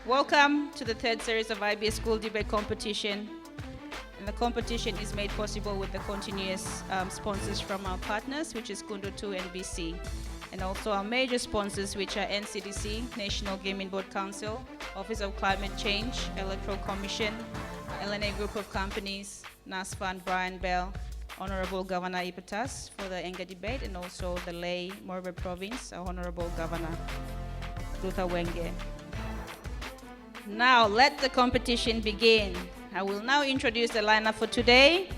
Welcome to the third series of IBS School Debate Competition. And the competition is made possible with the continuous sponsors from our partners, which is Kundo 2 and BC. And also our major sponsors, which are NCDC, National Gaming Board Council, Office of Climate Change, Electoral Commission, LNA Group of Companies, NASFA and Brian Bell, Honorable Governor Ipatas for the Enga debate, and also the Lay Morbe Province, our Honorable Governor Luther Wenge. Now let the competition begin. I will now introduce the lineup for today.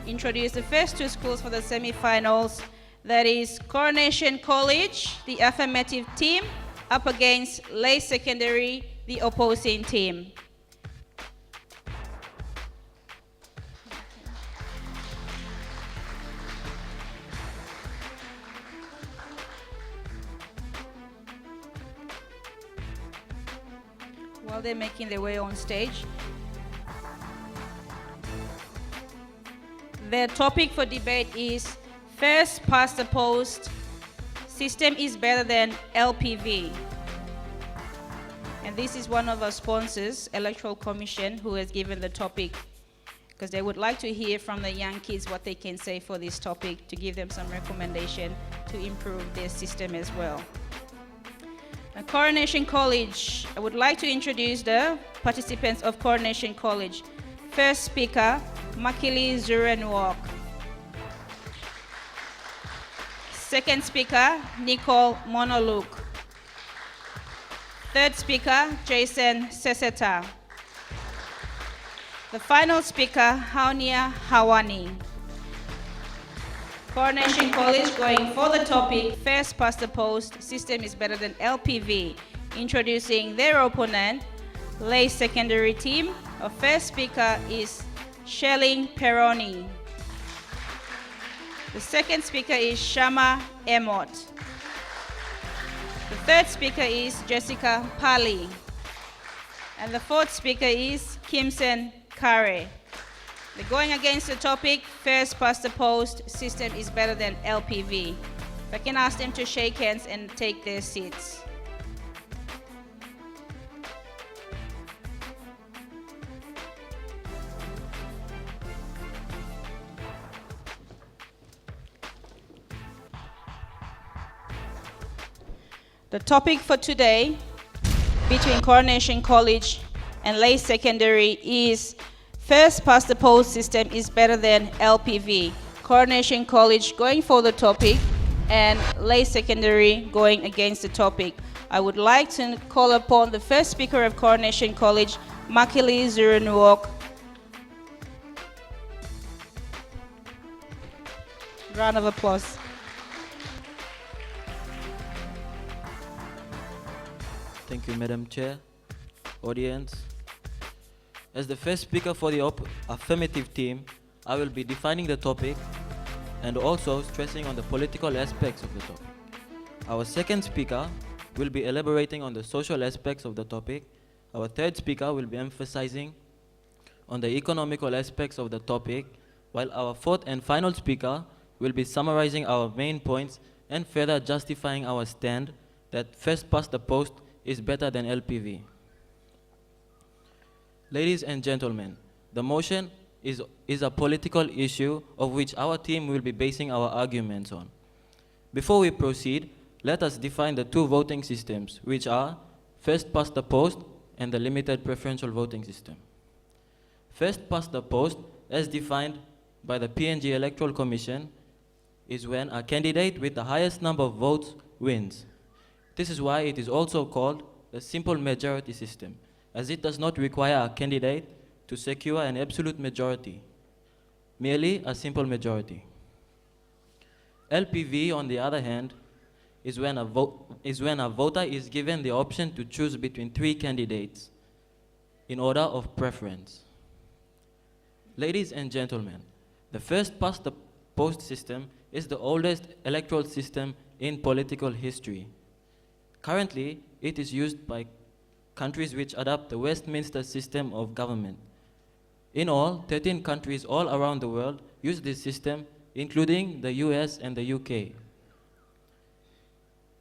Introduce the first two schools for the semi-finals. That is Coronation College, the affirmative team, up against Lay Secondary, the opposing team. While they're making their way on stage, the topic for debate is first past the post system is better than LPV. And this is one of our sponsors, Electoral Commission, who has given the topic because they would like to hear from the young kids what they can say for this topic to give them some recommendation to improve their system as well. Now, Coronation College, I would like to introduce the participants of Coronation College. First speaker, Makili Zurenwok. Second speaker, Nicole Monoluk. Third speaker, Jason Seseta. The final speaker, Haunia Hawani. Coronation College going for the topic, first past the post, system is better than LPV. Introducing their opponent, Lay Secondary team. Our first speaker is Shelling Peroni. The second speaker is Shama Emot. The third speaker is Jessica Pali. And the fourth speaker is Kimson Kare. They're going against the topic, first past the post, system is better than LPV. If I can ask them to shake hands and take their seats. The topic for today between Coronation College and Lay Secondary is first past the post system is better than LPV. Coronation College going for the topic and Lay Secondary going against the topic. I would like to call upon the first speaker of Coronation College, Makili Zurenuok. Round of applause. Thank you, Madam Chair. Audience. As the first speaker for the affirmative team, I will be defining the topic and also stressing on the political aspects of the topic. Our second speaker will be elaborating on the social aspects of the topic. Our third speaker will be emphasizing on the economical aspects of the topic, while our fourth and final speaker will be summarizing our main points and further justifying our stand that first past the post is better than LPV. Ladies and gentlemen, the motion is a political issue of which our team will be basing our arguments on. Before we proceed, let us define the two voting systems, which are first past the post and the limited preferential voting system. First past the post, as defined by the PNG Electoral Commission, is when a candidate with the highest number of votes wins. This is why it is also called the simple majority system, as it does not require a candidate to secure an absolute majority, merely a simple majority. LPV, on the other hand, is when a voter is given the option to choose between three candidates in order of preference. Ladies and gentlemen, the first past the post system is the oldest electoral system in political history. Currently, it is used by countries which adopt the Westminster system of government. In all, 13 countries all around the world use this system, including the US and the UK.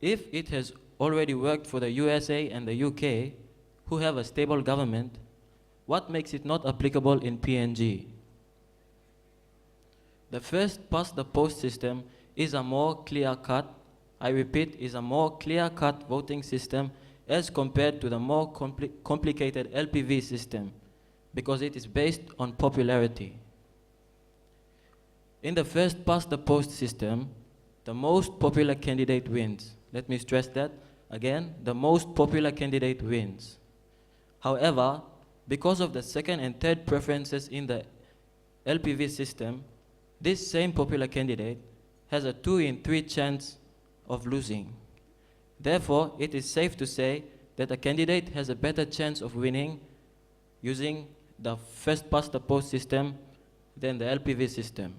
If it has already worked for the USA and the UK, who have a stable government, what makes it not applicable in PNG? The first past the post system is a more clear-cut, I repeat, is a more clear-cut voting system as compared to the more complicated LPV system, because it is based on popularity. In the first past the post system, the most popular candidate wins. Let me stress that again, the most popular candidate wins. However, because of the second and third preferences in the LPV system, this same popular candidate has a 2 in 3 chance of losing. Therefore, it is safe to say that a candidate has a better chance of winning using the first past the post system than the LPV system.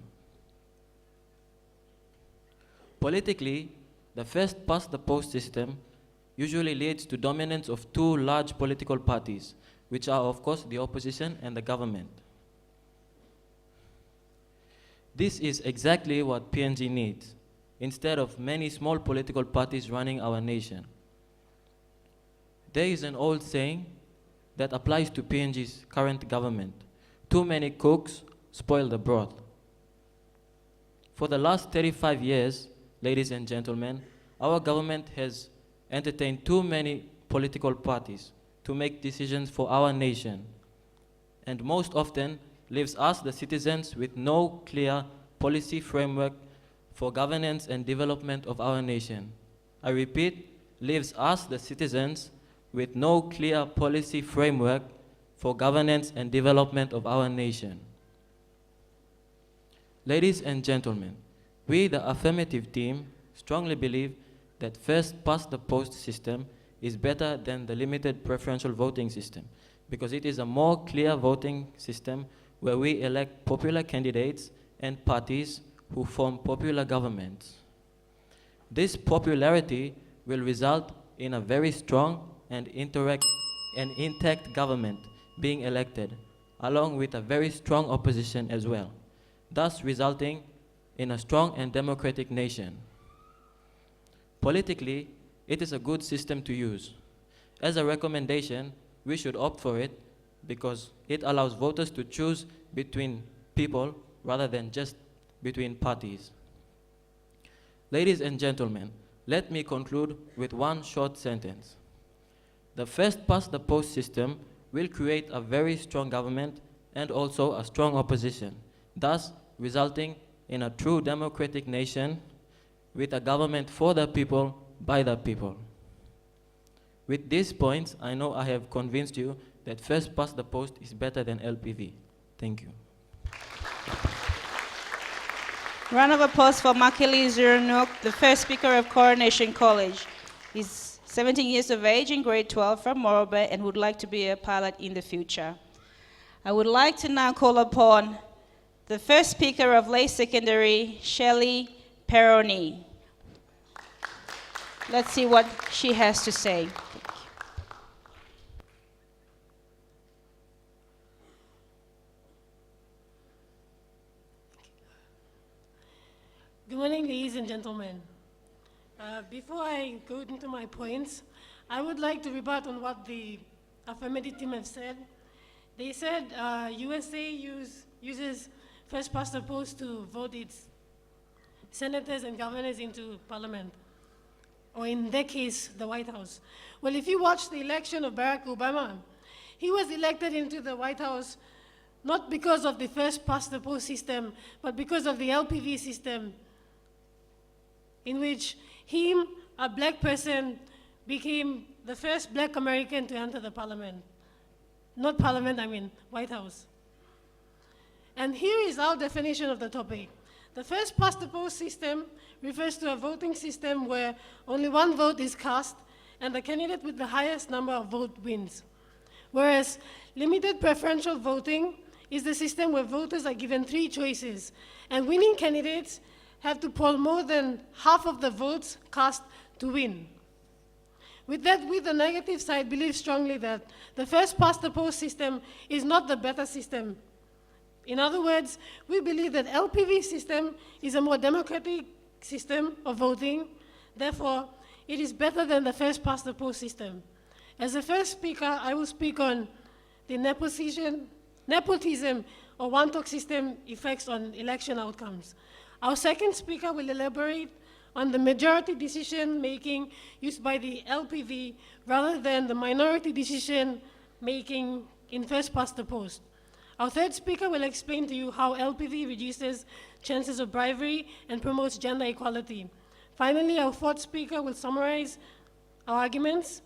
Politically, the first past the post system usually leads to dominance of 2 large political parties, which are of course the opposition and the government. This is exactly what PNG needs, instead of many small political parties running our nation. There is an old saying that applies to PNG's current government: too many cooks spoil the broth. For the last 35 years, ladies and gentlemen, our government has entertained too many political parties to make decisions for our nation, and most often leaves us, the citizens, with no clear policy framework for governance and development of our nation. I repeat, leaves us, the citizens, with no clear policy framework for governance and development of our nation. Ladies and gentlemen, we, the affirmative team, strongly believe that first past the post system is better than the limited preferential voting system, because it is a more clear voting system where we elect popular candidates and parties who form popular governments. This popularity will result in a very strong and intact government being elected, along with a very strong opposition as well, thus resulting in a strong and democratic nation. Politically, it is a good system to use. As a recommendation, we should opt for it because it allows voters to choose between people rather than just between parties. Ladies and gentlemen, let me conclude with one short sentence. The first past the post system will create a very strong government and also a strong opposition, thus resulting in a true democratic nation with a government for the people, by the people. With these points, I know I have convinced you that first past the post is better than LPV. Thank you. Round of applause for Makili Zurunuk, the first speaker of Coronation College. He's 17 years of age in grade 12 from Morobe and would like to be a pilot in the future. I would like to now call upon the first speaker of Lay Secondary, Shelley Peroni. Let's see what she has to say. Good morning, ladies and gentlemen. Before I go into my points, I would like to rebut on what the affirmative team have said. They said USA uses first past the post to vote its senators and governors into parliament, or in their case, the White House. Well, if you watch the election of Barack Obama, he was elected into the White House not because of the first past the post system, but because of the LPV system, in which him, a black person, became the first black American to enter the parliament. Not parliament, I mean White House. And here is our definition of the topic. The first past the post system refers to a voting system where only one vote is cast and the candidate with the highest number of votes wins. Whereas limited preferential voting is the system where voters are given 3 choices, and winning candidates have to poll more than half of the votes cast to win. With that, we, the negative side, believe strongly that the first past the post system is not the better system. In other words, we believe that LPV system is a more democratic system of voting. Therefore, it is better than the first past the post system. As the first speaker, I will speak on the nepotism or one-talk system effects on election outcomes. Our second speaker will elaborate on the majority decision-making used by the LPV rather than the minority decision-making in first past the post. Our third speaker will explain to you how LPV reduces chances of bribery and promotes gender equality. Finally, our fourth speaker will summarize our arguments,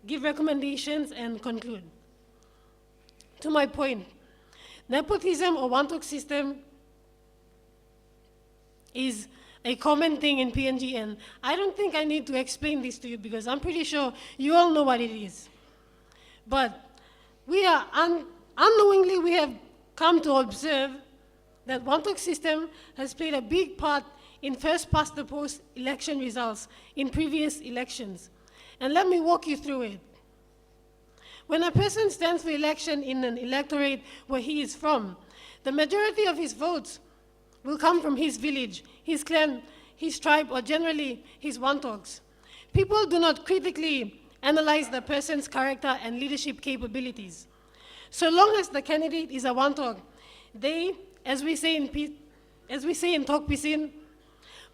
give recommendations, and conclude. To my point, nepotism or one-talk system is a common thing in PNG, and I don't think I need to explain this to you because I'm pretty sure you all know what it is. But unknowingly, we have come to observe that one-talk system has played a big part in first past the post election results in previous elections. And let me walk you through it. When a person stands for election in an electorate where he is from, the majority of his votes will come from his village, his clan, his tribe, or generally his one-talks. People do not critically analyze the person's character and leadership capabilities. So long as the candidate is a one-talk, they, as we say in Tok Pisin,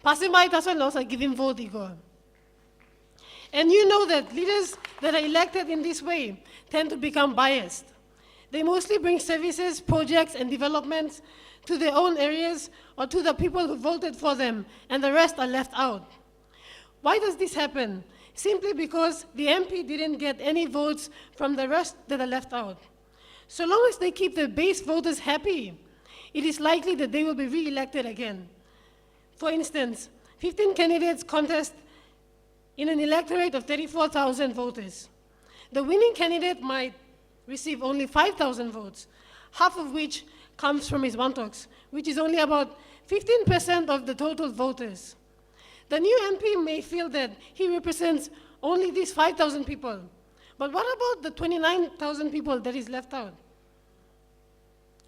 Pasimai Taswan also give him vote ego. And you know that leaders that are elected in this way tend to become biased. They mostly bring services, projects, and developments to their own areas or to the people who voted for them, and the rest are left out. Why does this happen? Simply because the MP didn't get any votes from the rest that are left out. So long as they keep their base voters happy, it is likely that they will be re-elected again. For instance, 15 candidates contest in an electorate of 34,000 voters. The winning candidate might receive only 5,000 votes, half of which comes from his one-talks, which is only about 15% of the total voters. The new MP may feel that he represents only these 5,000 people. But what about the 29,000 people that is left out?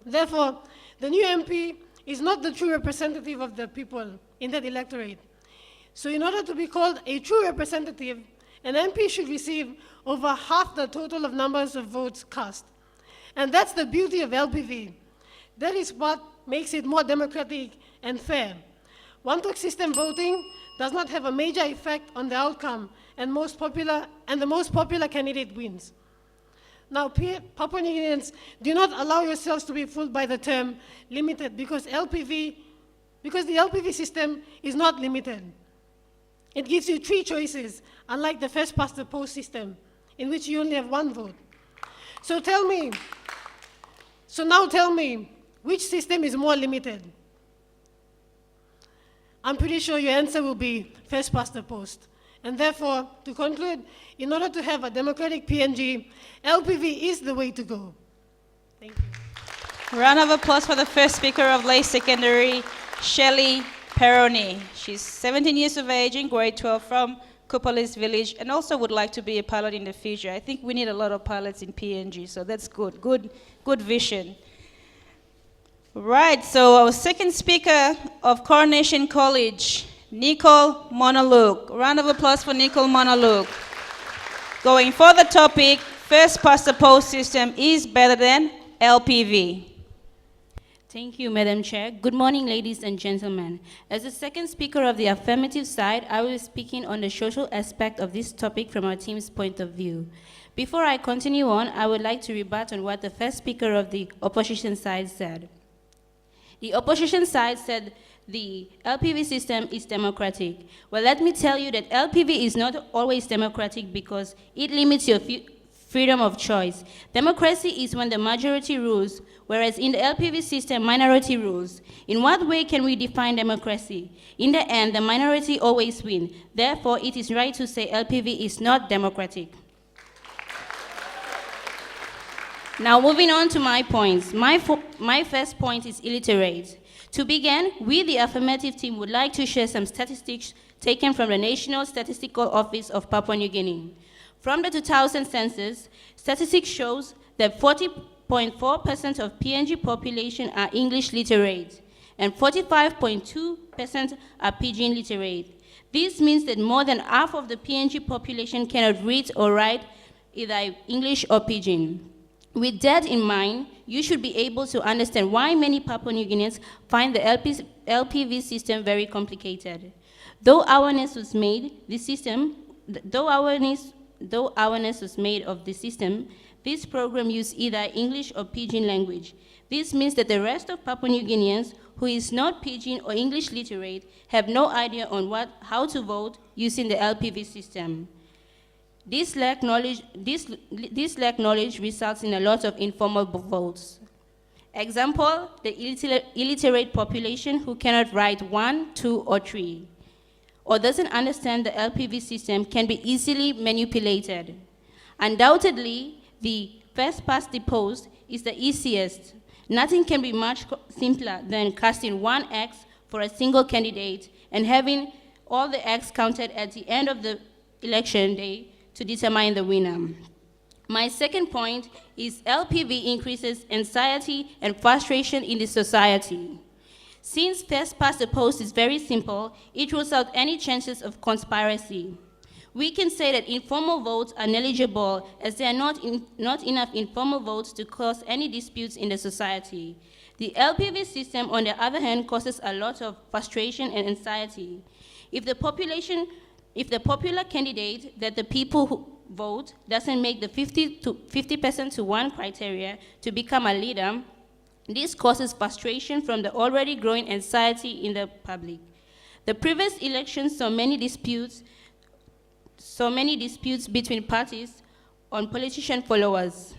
Therefore, the new MP is not the true representative of the people in that electorate. So in order to be called a true representative, an MP should receive over half the total of numbers of votes cast. And that's the beauty of LPV. That is what makes it more democratic and fair. One-talk system voting does not have a major effect on the outcome, and the most popular candidate wins. Now, Papua New Guineans, do not allow yourselves to be fooled by the term limited because the LPV system is not limited. It gives you 3 choices, unlike the first past the post system, in which you only have 1 vote. So now tell me, which system is more limited? I'm pretty sure your answer will be first past the post. And therefore, to conclude, in order to have a democratic PNG, LPV is the way to go. Thank you. Round of applause for the first speaker of Lay Secondary, Shelley Peroni. She's 17 years of age in grade 12 from Kupalis Village and also would like to be a pilot in the future. I think we need a lot of pilots in PNG, so that's good. Good vision. Right, so our second speaker of Coronation College, Nicole Monaluk. Round of applause for Nicole Monaluk. Going for the topic, first past the post system is better than LPV. Thank you, Madam Chair. Good morning, ladies and gentlemen. As the second speaker of the affirmative side, I will be speaking on the social aspect of this topic from our team's point of view. Before I continue on, I would like to rebut on what the first speaker of the opposition side said. The opposition side said the LPV system is democratic. Well, let me tell you that LPV is not always democratic because it limits your freedom of choice. Democracy is when the majority rules, whereas in the LPV system, minority rules. In what way can we define democracy? In the end, the minority always win. Therefore, it is right to say LPV is not democratic. Now, moving on to my points. My first point is illiterate. To begin, we, the affirmative team, would like to share some statistics taken from the National Statistical Office of Papua New Guinea. From the 2000 census, statistics shows that 40.4% of PNG population are English literate, and 45.2% are Pidgin literate. This means that more than half of the PNG population cannot read or write either English or Pidgin. With that in mind, you should be able to understand why many Papua New Guineans find the LPV system very complicated. Though awareness was made, though awareness was made of the system, this program used either English or Pidgin language. This means that the rest of Papua New Guineans who is not Pidgin or English literate have no idea on how to vote using the LPV system. This lack knowledge results in a lot of informal votes. Example, the illiterate population who cannot write 1, 2, or 3, or doesn't understand the LPV system can be easily manipulated. Undoubtedly, the first past the post is the easiest. Nothing can be much simpler than casting one X for a single candidate and having all the X counted at the end of the election day to determine the winner. My second point is LPV increases anxiety and frustration in the society. Since first past the post is very simple, it rules out any chances of conspiracy. We can say that informal votes are negligible as there are not enough informal votes to cause any disputes in the society. The LPV system, on the other hand, causes a lot of frustration and anxiety. If the popular candidate that the people who vote doesn't make the 50% to 1 criteria to become a leader, this causes frustration from the already growing anxiety in the public. The previous elections saw many disputes between parties on politician followers.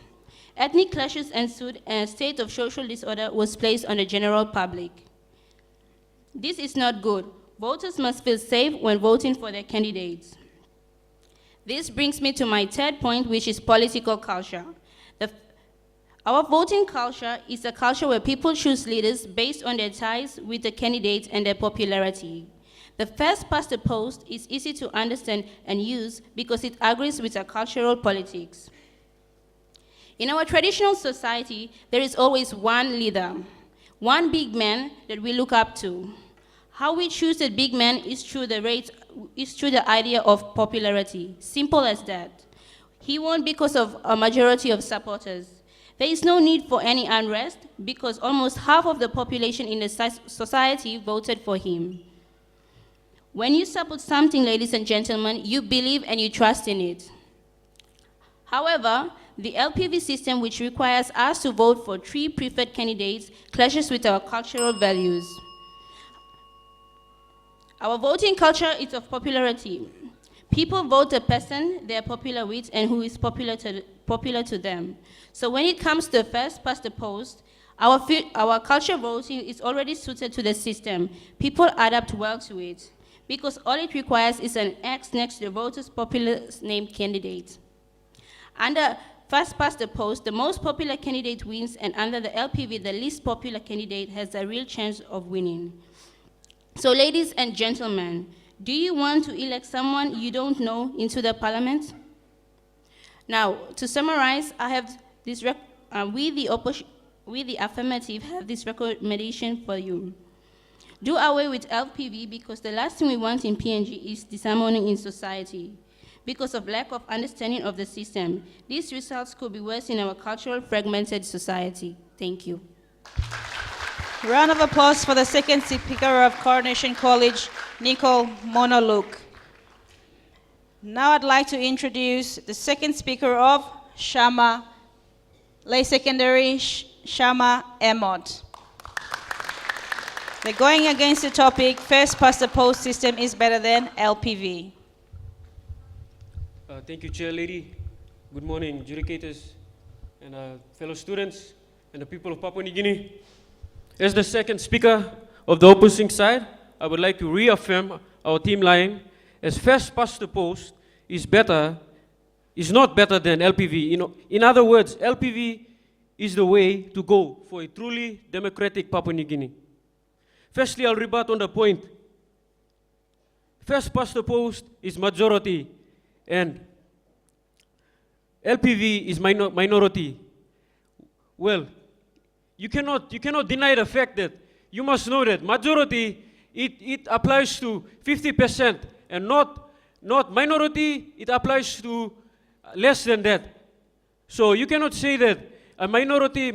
Ethnic clashes ensued and a state of social disorder was placed on the general public. This is not good. Voters must feel safe when voting for their candidates. This brings me to my third point, which is political culture. Our voting culture is a culture where people choose leaders based on their ties with the candidates and their popularity. The first past the post is easy to understand and use because it agrees with our cultural politics. In our traditional society, there is always one leader, one big man that we look up to. How we choose that big man is through the idea of popularity. Simple as that. He won because of a majority of supporters. There is no need for any unrest because almost half of the population in the society voted for him. When you support something, ladies and gentlemen, you believe and you trust in it. However, the LPV system, which requires us to vote for 3 preferred candidates, clashes with our cultural values. Our voting culture is of popularity. People vote the person they are popular with and who is popular to them. So when it comes to the first past the post, our culture voting is already suited to the system. People adapt well to it because all it requires is an X next to the voter's popular named candidate. Under first past the post, the most popular candidate wins, and under the LPV, the least popular candidate has a real chance of winning. So ladies and gentlemen, do you want to elect someone you don't know into the parliament? Now, to summarize, I have this we the affirmative have this recommendation for you. Do away with LPV because the last thing we want in PNG is disharmony in society. Because of lack of understanding of the system, these results could be worse in our cultural fragmented society. Thank you. Round of applause for the second speaker of Coronation College, Nicole Monoluk. Now I'd like to introduce the second speaker of Shama, Lay Secondary, Shama Emot. They're going against the topic, first past the post system is better than LPV. Thank you, Chair Lady. Good morning, adjudicators and fellow students and the people of Papua New Guinea. As the second speaker of the opposing side, I would like to reaffirm our team line as first past the post is not better than LPV. In other words, LPV is the way to go for a truly democratic Papua New Guinea. Firstly, I'll rebut on the point. First past the post is majority and LPV is minority. Well, you cannot deny the fact that you must know that majority, it applies to 50% and not minority, it applies to less than that. So you cannot say that a minority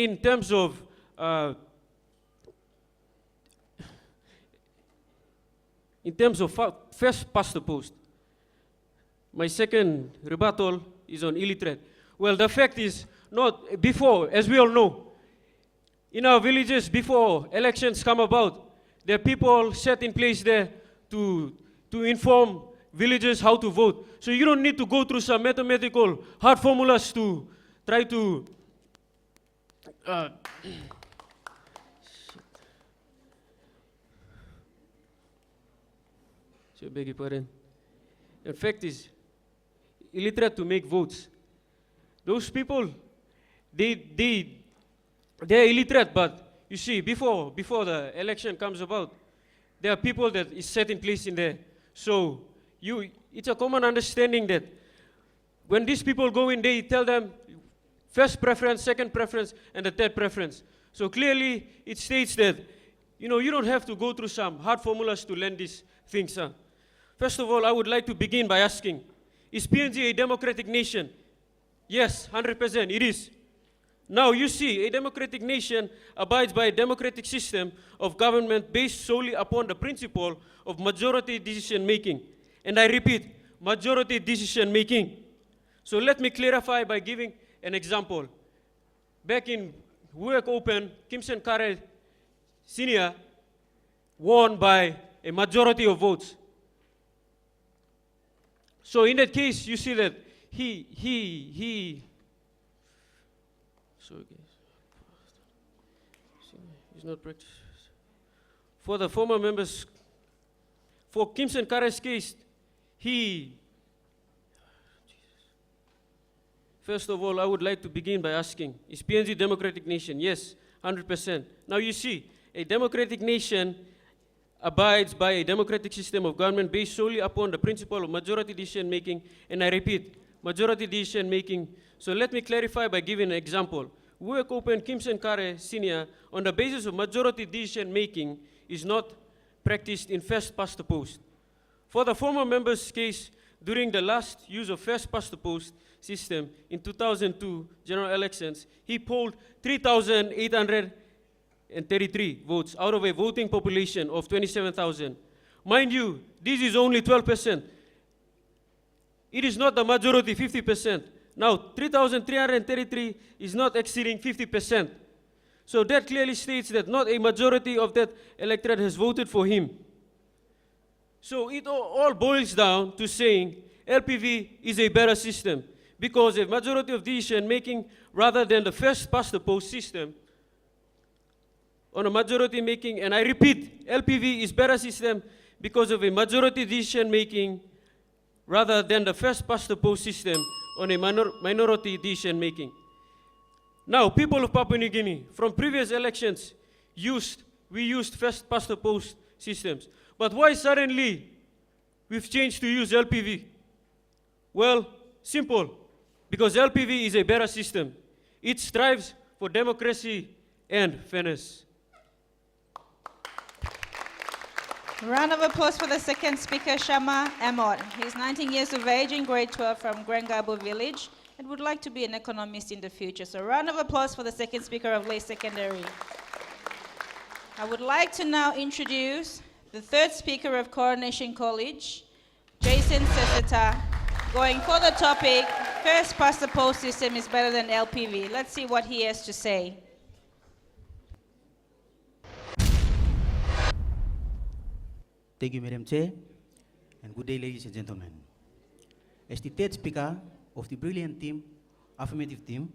in terms of first past the post. My second rebuttal is on illiterate. Well, the fact is, not before, as we all know, in our villages, before elections come about, there are people set in place there to inform villagers how to vote. So you don't need to go through some mathematical hard formulas to try to so beg your pardon. The fact is, illiterate to make votes. Those people, they're illiterate, but you see, before the election comes about, there are people that is set in place in there. So it's a common understanding that when these people go in, they tell them first preference, second preference, and the third preference. So clearly, it states that you don't have to go through some hard formulas to learn these things. First of all, I would like to begin by asking, is PNG a democratic nation? Yes, 100%, it is. Now you see, a democratic nation abides by a democratic system of government based solely upon the principle of majority decision making. And I repeat, majority decision making. So let me clarify by giving an example. Back in Work Open, Kimsen Kare Senior won by a majority of votes. So in that case, you see that sorry guys, he's not practicing. For the former members, for Kimsen Kare's case, first of all, I would like to begin by asking, is PNG a democratic nation? Yes, 100%. Now you see, a democratic nation abides by a democratic system of government based solely upon the principle of majority decision making, and I repeat, majority decision making. So let me clarify by giving an example. Work Open Kimsen Kare Senior, on the basis of majority decision making, is not practiced in first past the post. For the former member's case, during the last use of first past the post system in 2002 general elections, he polled 3,833 votes out of a voting population of 27,000. Mind you, this is only 12%. It is not the majority, 50%. Now, 3,333 is not exceeding 50%. So that clearly states that not a majority of that electorate has voted for him. So it all boils down to saying LPV is a better system because a majority of decision making rather than the first past the post system on a majority making, and I repeat, LPV is better system because of a majority decision making rather than the first past the post system on a minority decision making. Now, people of Papua New Guinea, from previous elections, we used first past the post systems. But why suddenly we've changed to use LPV? Well, simple, because LPV is a better system. It strives for democracy and fairness. Round of applause for the second speaker, Shama Amod. He's 19 years of age in grade 12 from Grengabo village and would like to be an economist in the future. So round of applause for the second speaker of Lay Secondary. I would like to now introduce the third speaker of Coronation College, Jason Seseta, going for the topic, first past the post system is better than LPV. Let's see what he has to say. Thank you, Madam Chair, and good day, ladies and gentlemen. As the third speaker of the brilliant team, affirmative team,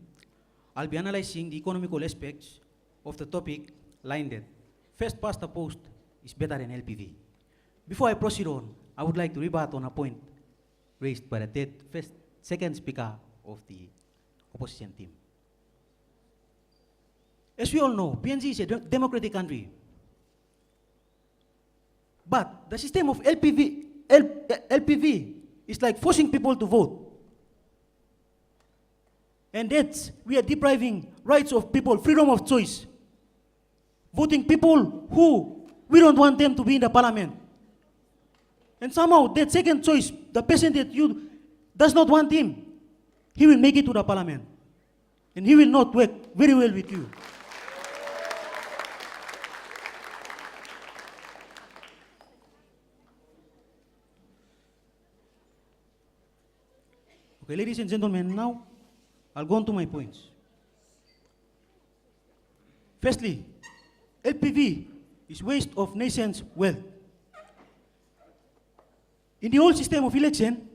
I'll be analyzing the economical aspects of the topic line that first past the post is better than LPV. Before I proceed on, I would like to rebut on a point raised by the second speaker of the opposition team. As we all know, PNG is a democratic country. But the system of LPV is like forcing people to vote. And that's, we are depriving rights of people, freedom of choice. Voting people who we don't want them to be in the parliament. And somehow that second choice, the person that you does not want him, he will make it to the parliament. And he will not work very well with you. Okay, ladies and gentlemen, now I'll go on to my points. Firstly, LPV is waste of nation's wealth. In the old system of election,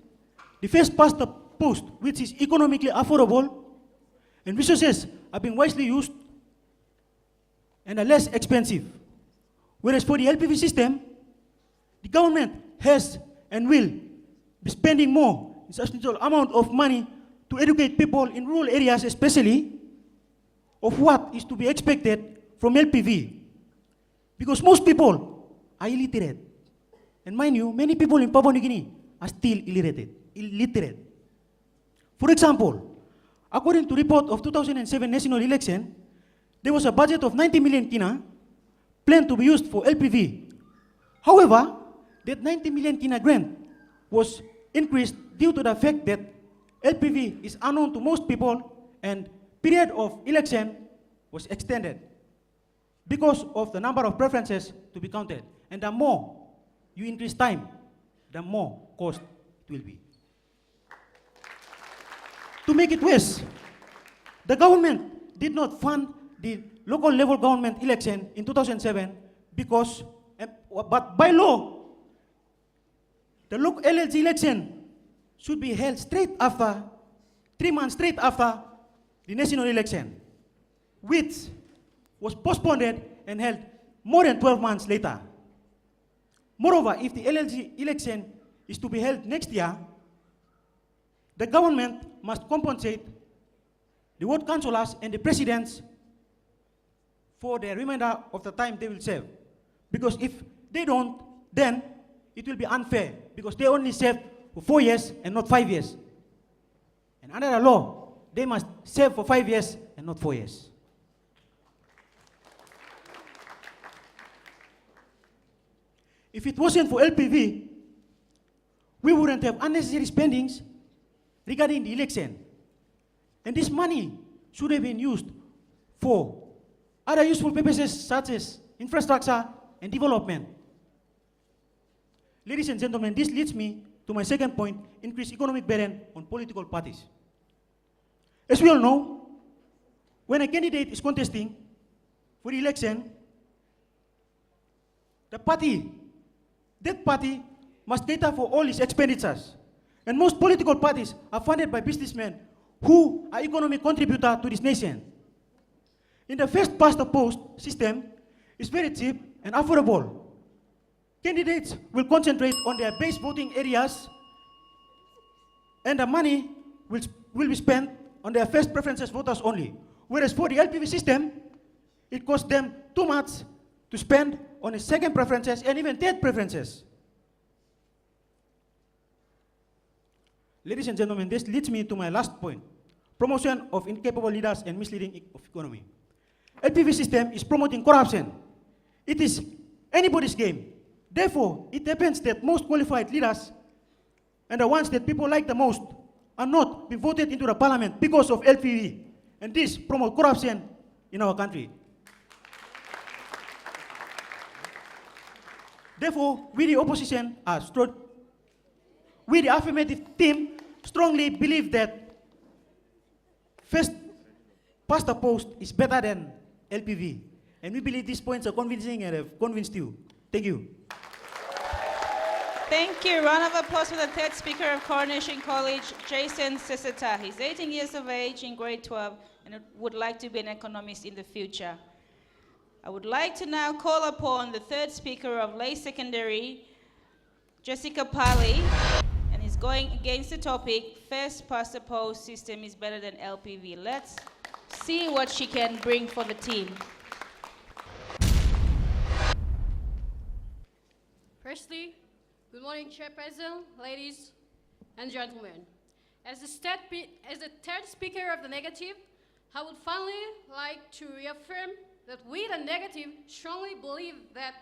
the first past the post, which is economically affordable, and resources are being wisely used and are less expensive. Whereas for the LPV system, the government has and will be spending more, a substantial amount of money to educate people in rural areas especially of what is to be expected from LPV. Because most people are illiterate. And mind you, many people in Papua New Guinea are still illiterate. For example, according to report of 2007 national election, there was a budget of 90 million kina planned to be used for LPV. However, that 90 million kina grant was increased due to the fact that LPV is unknown to most people and period of election was extended because of the number of preferences to be counted. And the more you increase time, the more cost it will be. To make it worse, the government did not fund the local level government election in 2007 because, but by law, the local LLG election should be held straight after, 3 months straight after the national election, which was postponed and held more than 12 months later. Moreover, if the LLG election is to be held next year, the government must compensate the ward councillors and the presidents for the remainder of the time they will serve. Because if they don't, then it will be unfair because they only serve for 4 years and not 5 years. And under the law, they must serve for 5 years and not 4 years. If it wasn't for LPV, we wouldn't have unnecessary spendings regarding the election. And this money should have been used for other useful purposes such as infrastructure and development. Ladies and gentlemen, this leads me to my second point, increased economic burden on political parties. As we all know, when a candidate is contesting for the election, that party must cater for all its expenditures. And most political parties are funded by businessmen who are economic contributors to this nation. In the first past the post system, it's very cheap and affordable. Candidates will concentrate on their base voting areas and the money will be spent on their first preferences voters only. Whereas for the LPV system, it costs them too much to spend on the second preferences and even third preferences. Ladies and gentlemen, this leads me to my last point, promotion of incapable leaders and misleading of economy. LPV system is promoting corruption. It is anybody's game. Therefore, it happens that most qualified leaders and the ones that people like the most are not being voted into the parliament because of LPV. And this promotes corruption in our country. Therefore, we the opposition we the affirmative team strongly believe that first past the post is better than LPV. And we believe these points are convincing and have convinced you. Thank you. Thank you. Round of applause for the third speaker of Coronation College, Jason Seseta. He's 18 years of age in grade 12 and would like to be an economist in the future. I would like to now call upon the third speaker of Lay Secondary, Jessica Pali, and he's going against the topic, first past the post system is better than LPV. Let's see what she can bring for the team. Firstly, good morning, Chairperson, ladies and gentlemen. As the third speaker of the negative, I would finally like to reaffirm that we, the negative, strongly believe that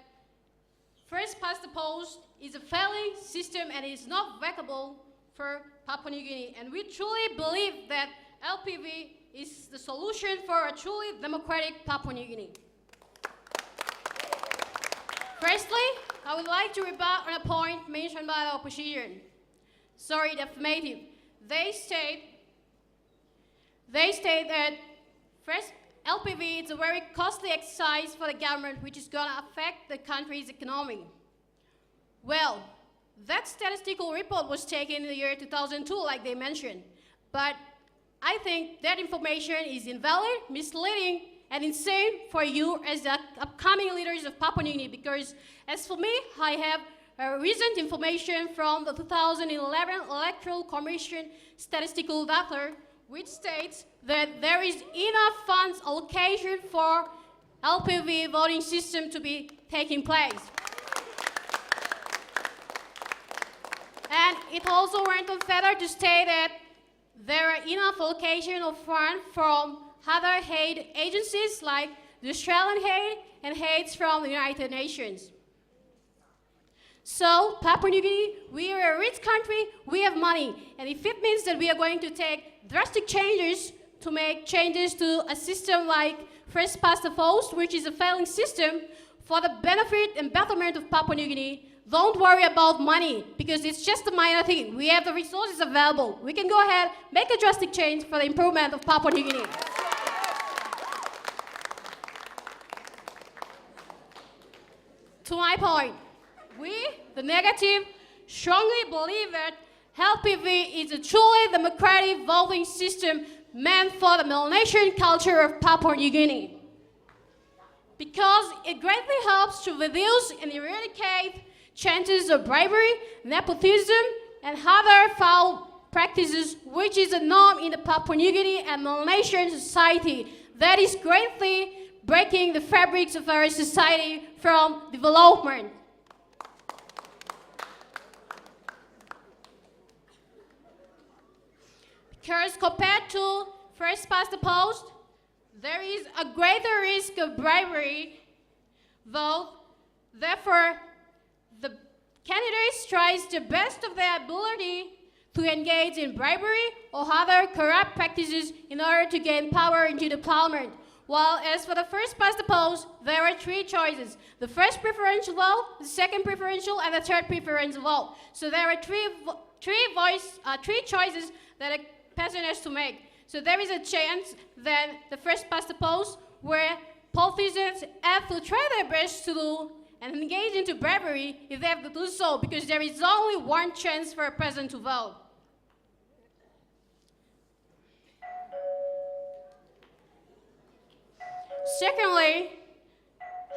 first past the post is a failing system and is not workable for Papua New Guinea. And we truly believe that LPV is the solution for a truly democratic Papua New Guinea. Firstly, I would like to rebut on a point mentioned by the opposition. Sorry, the affirmative. They state that first LPV is a very costly exercise for the government, which is going to affect the country's economy. Well, that statistical report was taken in the year 2002, like they mentioned. But I think that information is invalid, misleading, and insane for you as the upcoming leaders of Papua New Guinea, because as for me, I have recent information from the 2011 Electoral Commission statistical data, which states that there is enough funds allocation for LPV voting system to be taking place. And it also went on further to state that there are enough allocation of funds from other aid agencies like the Australian aid and aids from the United Nations. So, Papua New Guinea, we are a rich country, we have money. And if it means that we are going to take drastic changes to make changes to a system like first past the post, which is a failing system, for the benefit and betterment of Papua New Guinea, don't worry about money, because it's just a minor thing. We have the resources available. We can go ahead, make a drastic change for the improvement of Papua New Guinea. To my point, we, the negative, strongly believe that LPV is a truly democratic voting system meant for the Melanesian culture of Papua New Guinea, because it greatly helps to reduce and eradicate chances of bribery, nepotism, and other foul practices, which is a norm in the Papua New Guinea and Melanesian society that is greatly breaking the fabrics of our society from development. Because compared to first past the post, there is a greater risk of bribery, though, therefore, the candidates tries the best of their ability to engage in bribery or other corrupt practices in order to gain power into the parliament. While as for the first past the post, there are three choices: the first preferential vote, the second preferential, and the third preferential vote. So there are three choices that a person has to make. So there is a chance that the first past the post, where politicians have to try their best to do and engage into bribery if they have to do so, because there is only one chance for a president to vote. Secondly,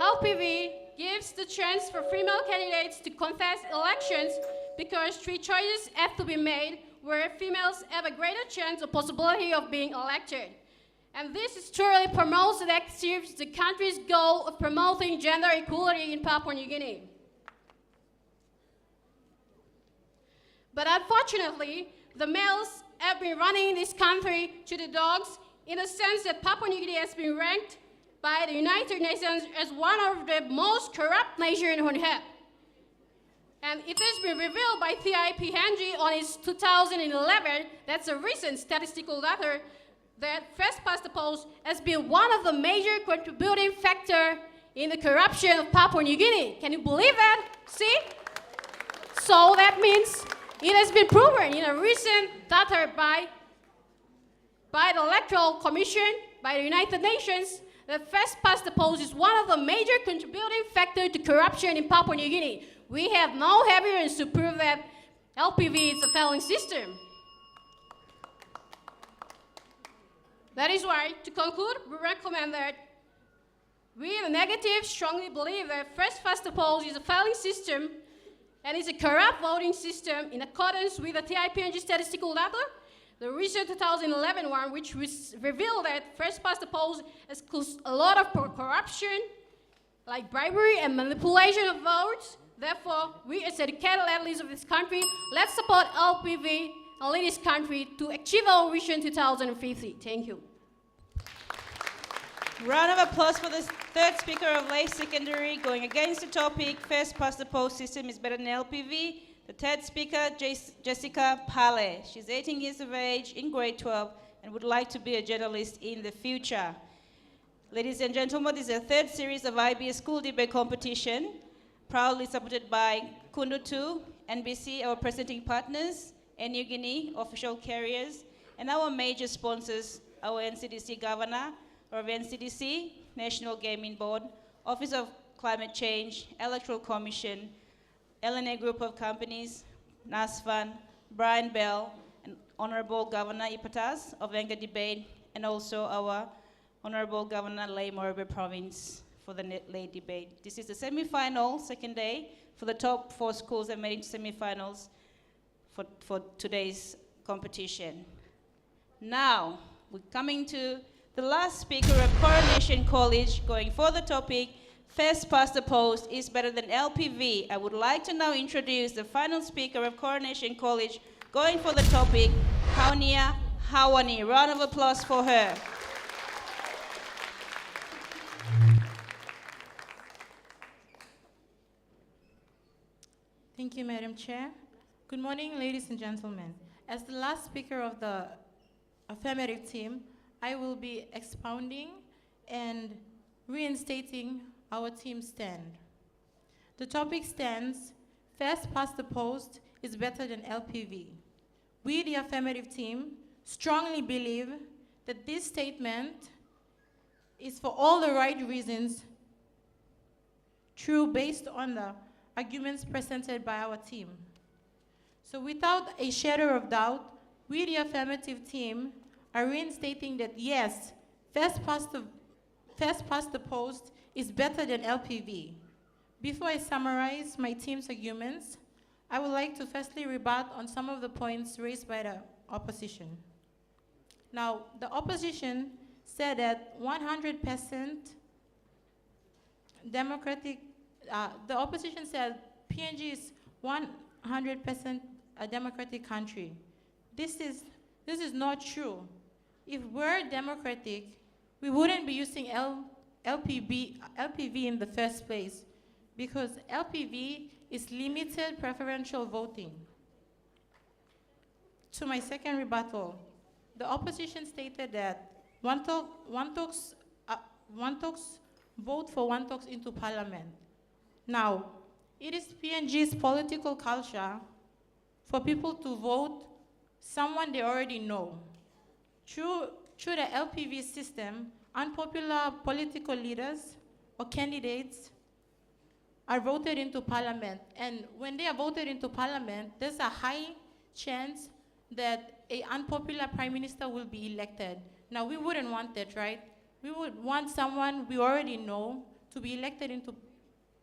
LPV gives the chance for female candidates to contest elections, because three choices have to be made where females have a greater chance or possibility of being elected. And this truly promotes and achieves the country's goal of promoting gender equality in Papua New Guinea. But unfortunately, the males have been running this country to the dogs, in the sense that Papua New Guinea has been ranked by the United Nations as one of the most corrupt nations on earth. And it has been revealed by TIP Henry on its 2011, that's a recent statistical data, that first past the post has been one of the major contributing factors in the corruption of Papua New Guinea. Can you believe that? See? So that means it has been proven in a recent data by the Electoral Commission, by the United Nations, that first past the post is one of the major contributing factors to corruption in Papua New Guinea. We have no evidence to prove that LPV is a failing system. That is why, to conclude, we recommend that we, the negative, strongly believe that first past the post is a failing system and is a corrupt voting system in accordance with the TIPNG statistical data, the recent 2011 one, which revealed that first past the post has caused a lot of corruption, like bribery and manipulation of votes. Therefore, we as educated leaders of this country, let's support LPV and lead this country to achieve our vision 2050. Thank you. Round of applause for the third speaker of Lay Secondary, going against the topic, first past the post system is better than LPV. The third speaker, Jessica Pale. She's 18 years of age, in grade 12, and would like to be a journalist in the future. Ladies and gentlemen, this is the third series of IBS School Debate Competition, proudly supported by Kundu 2, NBC, our presenting partners, NU Guinea, official carriers, and our major sponsors, our NCDC Governor, of NCDC, National Gaming Board, Office of Climate Change, Electoral Commission, LNA Group of Companies, NASFAN, Brian Bell, and Honorable Governor Ipatas of Venga Debate, and also our Honorable Governor Lay Morobe Province for the Lay Debate. This is the semi-final, second day, for the top 4 schools that made into semi-finals for today's competition. Now, we're coming to the last speaker of Coronation College, going for the topic, first past the post is better than LPV. I would like to now introduce the final speaker of Coronation College, going for the topic, Haunia Hawani. Round of applause for her. Thank you, Madam Chair. Good morning, ladies and gentlemen. As the last speaker of the affirmative team, I will be expounding and reinstating our team's stand. The topic stands, first past the post is better than LPV. We, the affirmative team, strongly believe that this statement is for all the right reasons, true based on the arguments presented by our team. So without a shadow of doubt, we, the affirmative team, are reinstating that yes, first past the post is better than LPV. Before I summarize my team's arguments, I would like to firstly rebut on some of the points raised by the opposition. Now, the opposition said that 100% democratic, the opposition said PNG is 100% a democratic country. This is not true. If we're democratic, we wouldn't be using LPV in the first place, because LPV is limited preferential voting. To my second rebuttal, the opposition stated that Wantoks vote for Wantoks into parliament. Now, it is PNG's political culture for people to vote someone they already know. Through the LPV system, unpopular political leaders or candidates are voted into parliament. And when they are voted into parliament, there's a high chance that an unpopular prime minister will be elected. Now, we wouldn't want that, right? We would want someone we already know to be elected into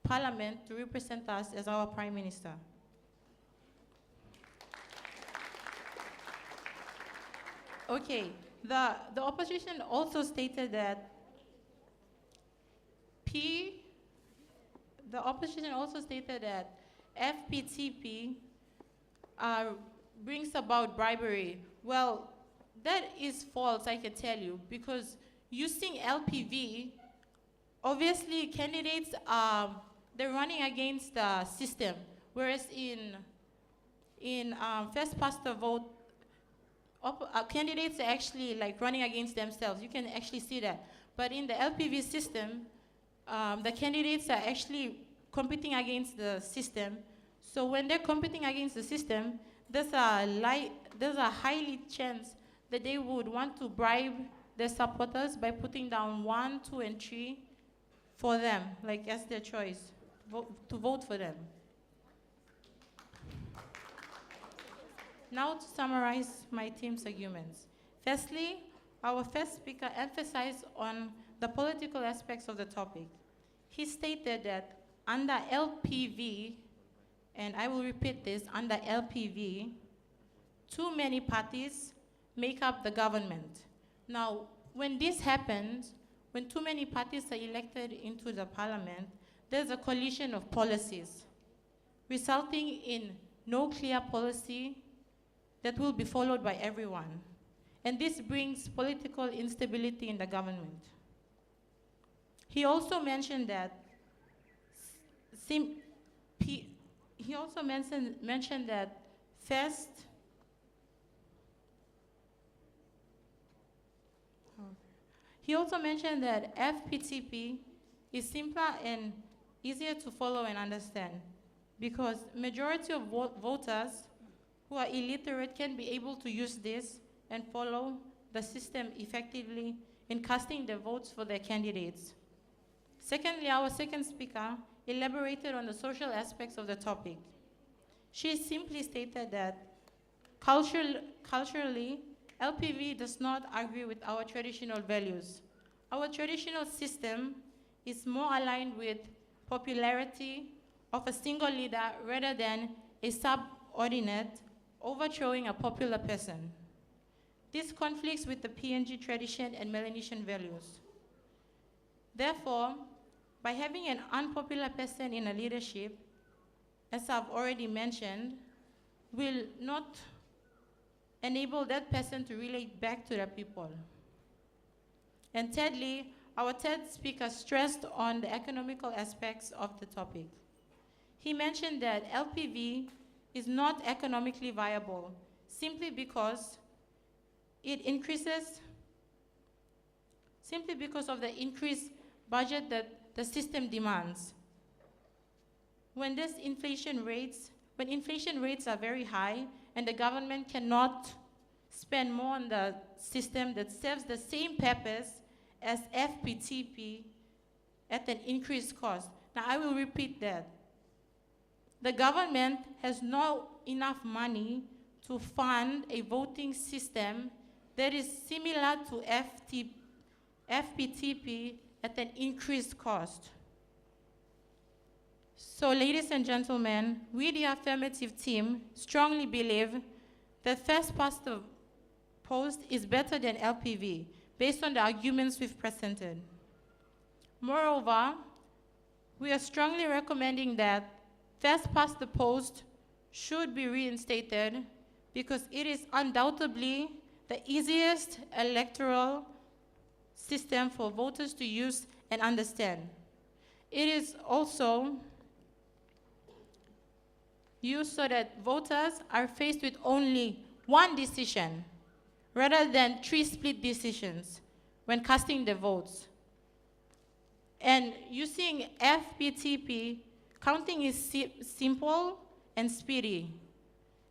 parliament to represent us as our prime minister. Okay, the opposition also stated that FPTP brings about bribery. Well, that is false, I can tell you, because using LPV, obviously candidates, they're running against the system, whereas in first past the vote, candidates are actually like running against themselves. You can actually see that. But in the LPV system, the candidates are actually competing against the system. So when they're competing against the system, there's a highly chance that they would want to bribe their supporters by putting down 1, 2, and 3 for them, like as their choice, to vote for them. Now to summarize my team's arguments. Firstly, our first speaker emphasized on the political aspects of the topic. He stated that under LPV, and I will repeat this, under LPV, too many parties make up the government. Now, when this happens, when too many parties are elected into the parliament, there's a collision of policies, resulting in no clear policy that will be followed by everyone. And this brings political instability in the government. He also mentioned that sim- P- he also mentioned that first he also mentioned that FPTP is simpler and easier to follow and understand because majority of voters who are illiterate can be able to use this and follow the system effectively in casting their votes for their candidates. Secondly, our second speaker elaborated on the social aspects of the topic. She simply stated that culturally, LPV does not agree with our traditional values. Our traditional system is more aligned with popularity of a single leader rather than a subordinate overthrowing a popular person. This conflicts with the PNG tradition and Melanesian values. Therefore, by having an unpopular person in a leadership, as I've already mentioned, will not enable that person to relate back to the people. And thirdly, our third speaker stressed on the economical aspects of the topic. He mentioned that LPV is not economically viable simply because of the increased budget that the system demands. When inflation rates are very high and the government cannot spend more on the system that serves the same purpose as FPTP at an increased cost. Now I will repeat that. The government has not enough money to fund a voting system that is similar to FPTP at an increased cost. So, ladies and gentlemen, we, the affirmative team, strongly believe that first past the post is better than LPV, based on the arguments we've presented. Moreover, we are strongly recommending that first past the post should be reinstated because it is undoubtedly the easiest electoral system for voters to use and understand. It is also used so that voters are faced with only one decision rather than 3 split decisions when casting their votes. And using FPTP, counting is simple and speedy.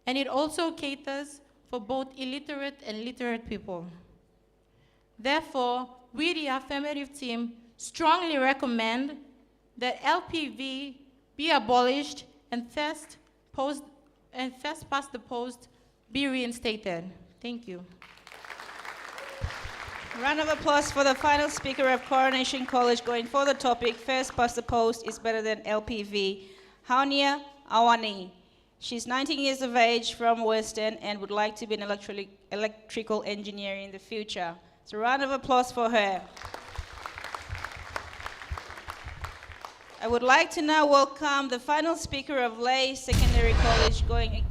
And it also caters for both illiterate and literate people. Therefore, we, the affirmative team, strongly recommend that LPV be abolished and first past the post be reinstated. Thank you. Round of applause for the final speaker of Coronation College going for the topic, first past the post is better than LPV, Haunia Awani. She's 19 years of age from Western and would like to be an electrical engineer in the future. So round of applause for her. I would like to now welcome the final speaker of Lay Secondary College going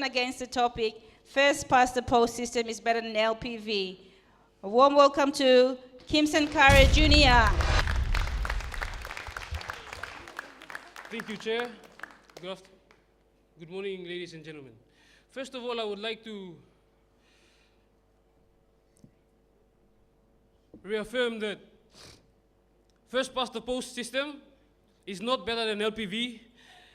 against the topic, first past the post system is better than LPV. A warm welcome to Kimson Kare Jr. Thank you, Chair. Good morning, ladies and gentlemen. First of all, I would like to reaffirm that first past the post system is not better than LPV,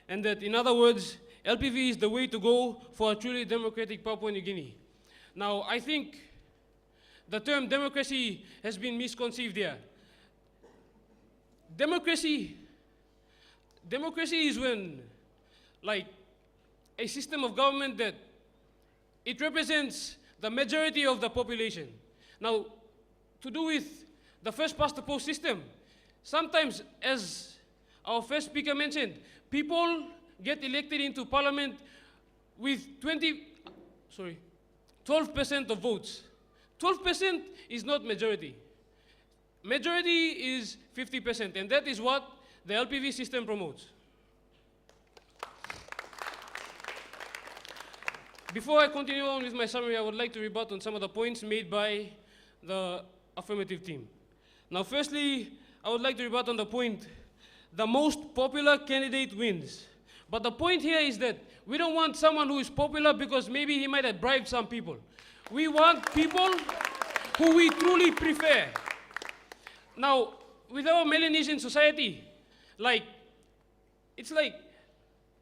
and that, in other words, LPV is the way to go for a truly democratic Papua New Guinea. Now, I think the term democracy has been misconceived here. Democracy is when, like, a system of government that it represents the majority of the population. Now, to do with the first past the post system, sometimes, as our first speaker mentioned, people get elected into parliament with 12% of votes. 12% is not majority. Majority is 50%, and that is what the LPV system promotes. Before I continue on with my summary, I would like to rebut on some of the points made by the affirmative team. Now, firstly, I would like to rebut on the point, the most popular candidate wins. But the point here is that we don't want someone who is popular because maybe he might have bribed some people. We want people who we truly prefer. Now, with our Melanesian society, it's like,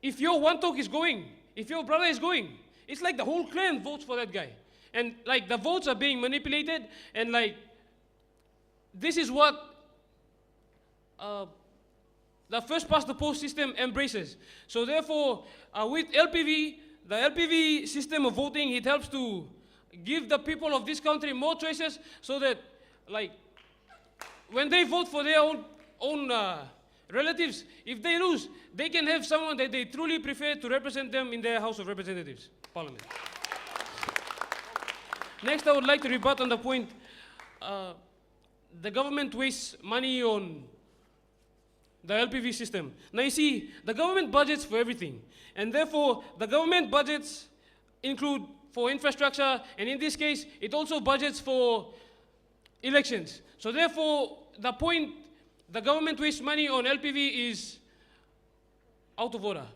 if your one talk is going, if your brother is going, it's like the whole clan votes for that guy. And the votes are being manipulated, and this is what the first past the post system embraces. So therefore, with LPV, the LPV system of voting, it helps to give the people of this country more choices so that when they vote for their own relatives, if they lose, they can have someone that they truly prefer to represent them in their House of Representatives, Parliament. Next, I would like to rebut on the point, the government wastes money on the LPV system. Now you see, the government budgets for everything, and therefore the government budgets include for infrastructure, and in this case, it also budgets for elections. So therefore, the point the government wastes money on LPV is out of order.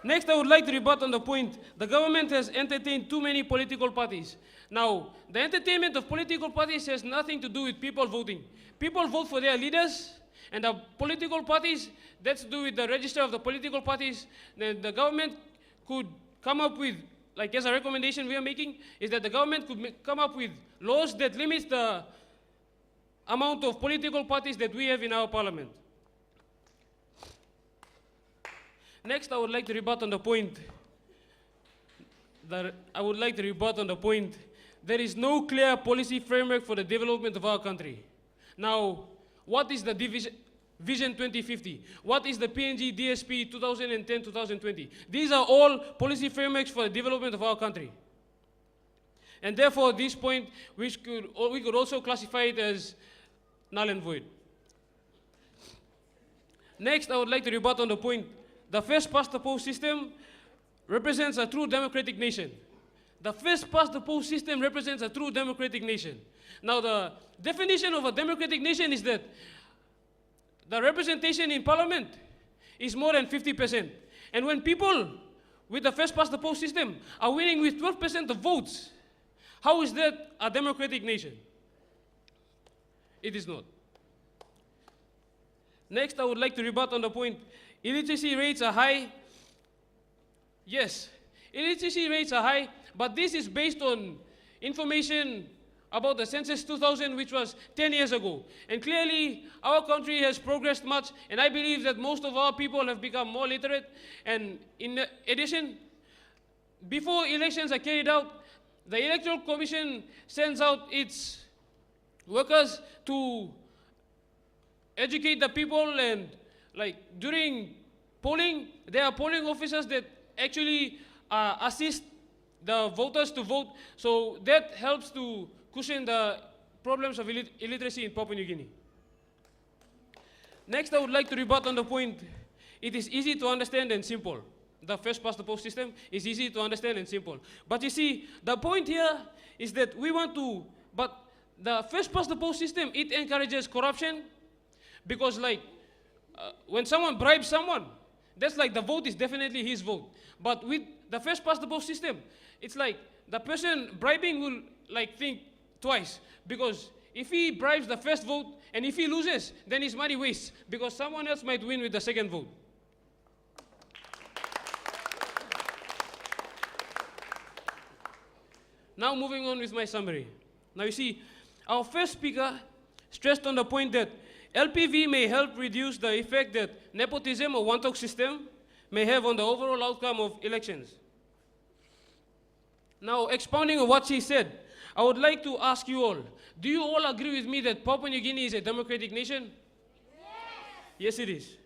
Next, I would like to rebut on the point, the government has entertained too many political parties. Now, the entertainment of political parties has nothing to do with people voting. People vote for their leaders, and the political parties, that's to do with the register of the political parties. Then the government could come up with, as a recommendation we are making, is that the government could come up with laws that limits the amount of political parties that we have in our parliament. Next, I would like to rebut on the point there is no clear policy framework for the development of our country. Now, what is the Vision 2050? What is the PNG DSP 2010-2020? These are all policy frameworks for the development of our country. And therefore, at this point, we could also classify it as null and void. Next, I would like to rebut on the point, the first past the post system represents a true democratic nation. The first past the post system represents a true democratic nation. Now, the definition of a democratic nation is that the representation in parliament is more than 50%. And when people with the first past the post system are winning with 12% of votes, how is that a democratic nation? It is not. Next, I would like to rebut on the point, illiteracy rates are high. Yes, illiteracy rates are high, but this is based on information about the census 2000, which was 10 years ago. And clearly, our country has progressed much, and I believe that most of our people have become more literate. And in addition, before elections are carried out, the Electoral Commission sends out its workers to educate the people, and during polling, there are polling officers that actually assist the voters to vote. So that helps to cushion the problems of illiteracy in Papua New Guinea. Next, I would like to rebut on the point, it is easy to understand and simple. The first past the post system is easy to understand and simple. But you see, the point here is that but the first past the post system, it encourages corruption, because when someone bribes someone, that's the vote is definitely his vote. But with the first past the post system, it's the person bribing will think twice, because if he bribes the first vote and if he loses, then his money wastes, because someone else might win with the second vote. Now moving on with my summary. Now you see, our first speaker stressed on the point that LPV may help reduce the effect that nepotism or one-talk system may have on the overall outcome of elections. Now, expounding on what she said, I would like to ask you all, do you all agree with me that Papua New Guinea is a democratic nation? Yes. Yes, it is.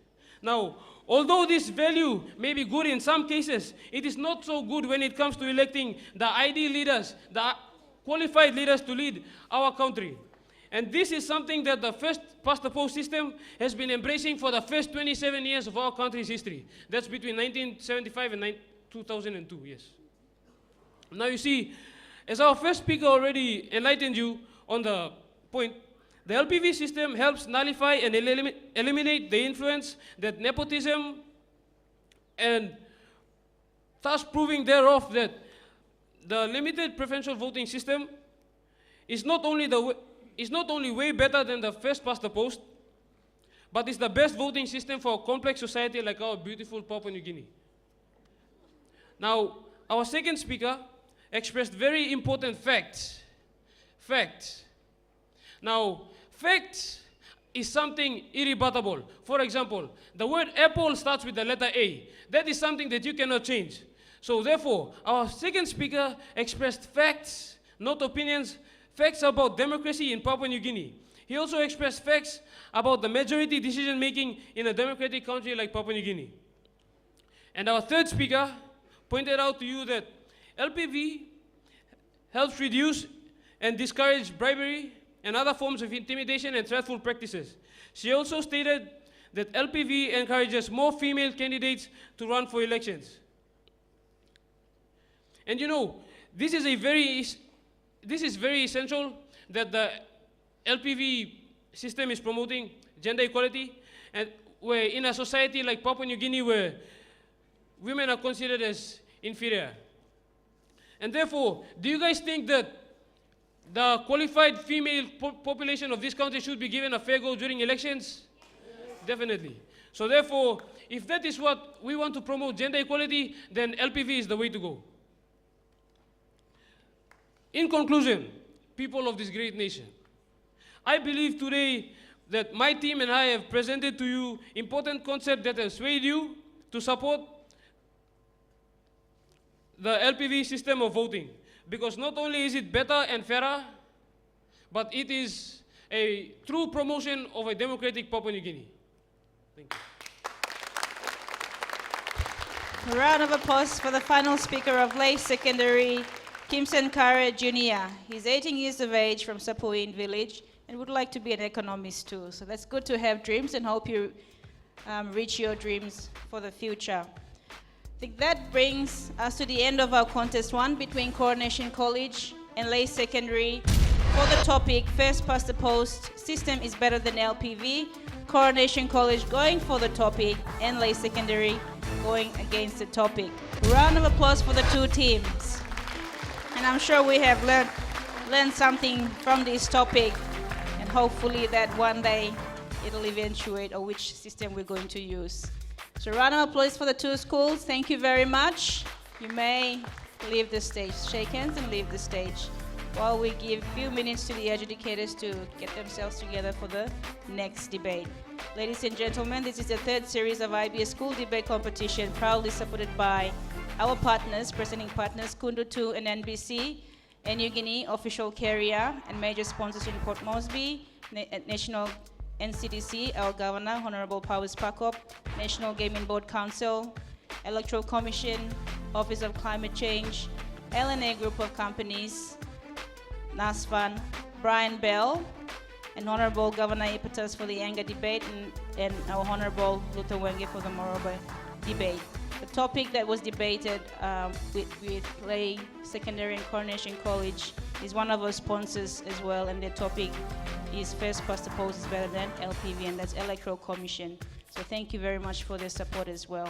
Now, although this value may be good in some cases, it is not so good when it comes to electing the ideal leaders, the qualified leaders to lead our country. And this is something that the first past the post system has been embracing for the first 27 years of our country's history. That's between 1975 and 2002, yes. Now you see, as our first speaker already enlightened you on the point, the LPV system helps nullify and eliminate the influence that nepotism and thus proving thereof that the limited preferential voting system is not only way better than the first past the post, but is the best voting system for a complex society like our beautiful Papua New Guinea. Now, our second speaker expressed very important facts. Facts. Now, facts is something irrebuttable. For example, the word apple starts with the letter A. That is something that you cannot change. So therefore, our second speaker expressed facts, not opinions, facts about democracy in Papua New Guinea. He also expressed facts about the majority decision making in a democratic country like Papua New Guinea. And our third speaker pointed out to you that LPV helps reduce and discourage bribery and other forms of intimidation and threatful practices. She also stated that LPV encourages more female candidates to run for elections. And you know, this is very essential that the LPV system is promoting gender equality, and where in a society like Papua New Guinea where women are considered as inferior. And therefore, do you guys think that the qualified female population of this country should be given a fair go during elections? Yes. Definitely. So therefore, if that is what we want to promote, gender equality, then LPV is the way to go. In conclusion, people of this great nation, I believe today that my team and I have presented to you important concepts that have swayed you to support the LPV system of voting. Because not only is it better and fairer, but it is a true promotion of a democratic Papua New Guinea. Thank you. A round of applause for the final speaker of Lay Secondary, Kimson Kare Jr. He's 18 years of age from Sapuin village and would like to be an economist too. So that's good to have dreams and hope you reach your dreams for the future. I think that brings us to the end of our contest one between Coronation College and Lay Secondary for the topic First Past the Post System is Better Than LPV. Coronation College going for the topic and Lay Secondary going against the topic. Round of applause for the two teams. And I'm sure we have learned something from this topic, and hopefully that one day it'll eventuate on which system we're going to use. So round of applause for the two schools. Thank you very much. You may leave the stage. Shake hands and leave the stage while we give a few minutes to the adjudicators to get themselves together for the next debate. Ladies and gentlemen, this is the third series of IBS School Debate Competition, proudly supported by our partners, presenting partners, Kundu 2 and NBC, NU Guinea, official carrier, and major sponsors in Port Moresby, National NCDC, our Governor, Honorable Powers Pakop, National Gaming Board Council, Electoral Commission, Office of Climate Change, LNA Group of Companies, NASFAN, Brian Bell, and Honorable Governor Ipatas for the Anga debate, and our Honorable Luther Wenge for the Morobe debate. The topic that was debated with Lay Secondary and Coronation College is one of our sponsors as well, and the topic is First Past the Post is Better Than LPV, and that's Electoral Commission. So thank you very much for their support as well.